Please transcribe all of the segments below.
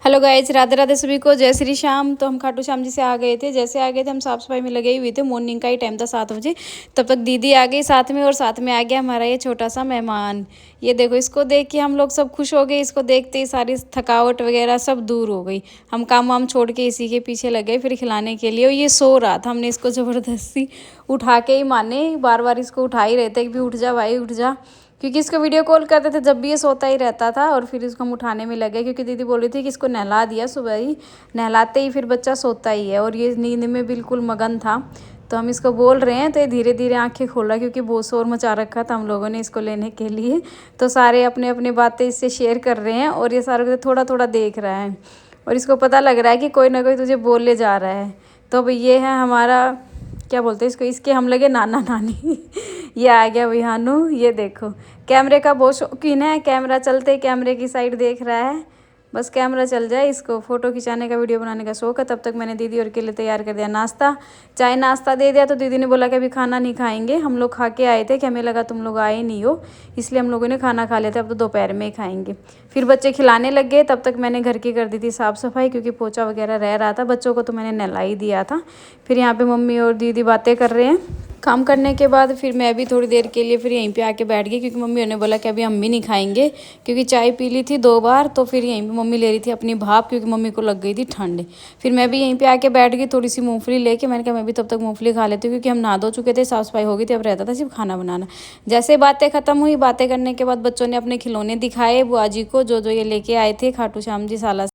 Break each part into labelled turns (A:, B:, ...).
A: Hello guys, Radhe Radhe सभी को, जय श्री श्याम। तो हम खाटू श्याम जी से आ गए थे। जैसे आ गए थे हम साफ़ सफाई में लगे हुए थे। मॉर्निंग का ही टाइम था 7 बजे। तब तक दीदी आ गई साथ में, और साथ में आ गया हमारा ये छोटा सा मेहमान। ये देखो, इसको देख के हम लोग सब खुश हो गए। इसको देखते ही सारी थकावट वगैरह सब दूर हो गई। हम काम वाम छोड़ के इसी के पीछे लगे फिर खिलाने के लिए। और ये सो रहा था, हमने इसको ज़बरदस्ती उठा के ही माने, बार बार इसको उठा ही रहते कि भी उठ जा भाई उठ जा, क्योंकि इसको वीडियो कॉल करते थे जब भी ये सोता ही रहता था। और फिर इसको हम उठाने में लगे, क्योंकि दीदी बोल रही थी कि इसको नहला दिया सुबह ही, नहलाते ही फिर बच्चा सोता ही है। और ये नींद में बिल्कुल मगन था। तो हम इसको बोल रहे हैं तो ये धीरे धीरे आंखें खोल रहा है, क्योंकि बहुत शोर मचा रखा था हम लोगों ने इसको लेने के लिए। तो सारे अपने अपनी बातें इससे शेयर कर रहे हैं, और ये सारे थोड़ा थोड़ा देख रहा है। और इसको पता लग रहा है कि कोई ना कोई तुझे बोलने जा रहा है। तो अब ये है हमारा, क्या बोलते हैं इसको, इसके हम लगे नाना नानी। ये आ गया विहानू। ये देखो, कैमरे का बहुत शौकीन है। कैमरा चलते ही कैमरे की साइड देख रहा है। बस कैमरा चल जाए, इसको फ़ोटो खिंचाने का, वीडियो बनाने का शौक है। तब तक मैंने दीदी और के लिए तैयार कर दिया नाश्ता। चाय नाश्ता दे दिया। तो दीदी ने बोला कि अभी खाना नहीं खाएंगे। हम लोग खा के आए थे, कि हमें लगा तुम लोग आए नहीं हो, इसलिए हम लोगों ने खाना खा लिया था। अब तो दोपहर में ही खाएंगे। फिर बच्चे खिलाने लग गए। तब तक मैंने घर की कर दी थी साफ़ सफाई, क्योंकि पोछा वगैरह रह रहा था। बच्चों को तो मैंने नहला ही दिया था। फिर यहाँ पे मम्मी और दीदी बातें कर रहे हैं। काम करने के बाद फिर मैं भी थोड़ी देर के लिए फिर यहीं पे आके बैठ गई, क्योंकि मम्मी ने बोला कि अभी हम भी नहीं खाएंगे, क्योंकि चाय पी ली थी 2 बार। तो फिर यहीं पे मम्मी ले रही थी अपनी भाप, क्योंकि मम्मी को लग गई थी ठंड। फिर मैं भी यहीं पे आके बैठ गई, थोड़ी सी मूंगफली लेके। मैंने कहा मैं भी तब तक मूंगफली खा लेती हूँ, क्योंकि हम नहा धो चुके थे, साफ सफाई हो गई थी, अब रहता था सिर्फ खाना बनाना। जैसे बातें खत्म हुई, बातें करने के बाद बच्चों ने अपने खिलौने दिखाए बुआ जी को, जो जो ये लेके आए थे खाटू श्याम जी साला।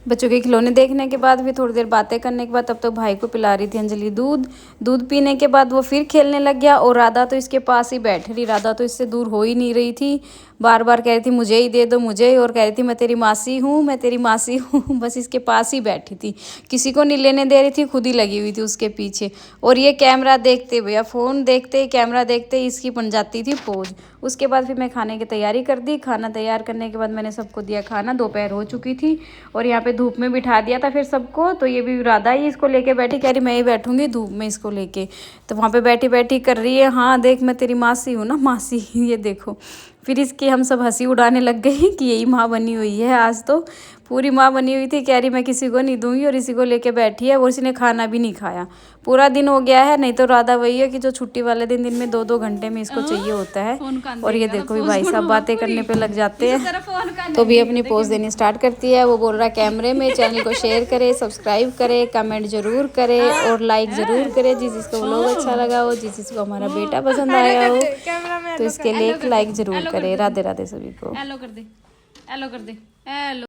A: बच्चों के खिलौने देखने के बाद फिर थोड़ी देर बातें करने के बाद तब तक भाई को पिला रही थी अंजलि दूध। दूध पीने के बाद वो फिर खेलने लग गया। और राधा तो इसके पास ही बैठ रही। राधा तो इससे दूर हो ही नहीं रही थी, बार बार कह रही थी मुझे ही दे दो मुझे ही, और कह रही थी मैं तेरी मासी हूँ मैं तेरी मासी हूँ। बस इसके पास ही बैठी थी, किसी को नहीं लेने दे रही थी, खुद ही लगी हुई थी उसके पीछे। और ये कैमरा देखते हुए या फ़ोन देखते ही, कैमरा देखते ही इसकी बन जाती थी पोज। उसके बाद फिर मैं खाने की तैयारी कर दी। खाना तैयार करने के बाद मैंने सबको दिया खाना। दोपहर हो चुकी थी, और यहाँ पे धूप में बिठा दिया था फिर सबको। तो ये भी राधा ही इसको लेके बैठी, कह रही मैं ही बैठूंगी धूप में इसको लेके। तो वहाँ पे बैठी बैठी कर रही है, हाँ देख मैं तेरी मासी हूँ ना मासी। ये देखो, फिर इसकी हम सब हंसी उड़ाने लग गए कि यही माँ बनी हुई है। आज तो पूरी माँ बनी हुई थी, कह रही मैं किसी को नहीं दूंगी, और इसी को लेके बैठी है। और इसी ने खाना भी नहीं खाया, पूरा दिन हो गया है। नहीं तो राधा वही है कि जो छुट्टी वाले दिन में 2-2 घंटे में इसको चाहिए होता है। और ये देखो भी भाई साहब बातें करने पे लग जाते हैं। तो भी अपनी पोज देनी स्टार्ट करती है। वो बोल रहा है कैमरे में चैनल को शेयर करे, सब्सक्राइब करे, कमेंट जरूर करे, और लाइक ज़रूर करे। जिस जिसको व्लॉग अच्छा लगा हो, जिस जिसको हमारा बेटा पसंद आया हो, तो इसके लिए एक लाइक ज़रूर करे। राधे राधे सभी को। हेलो कर दे, हेलो कर दे, हेलो।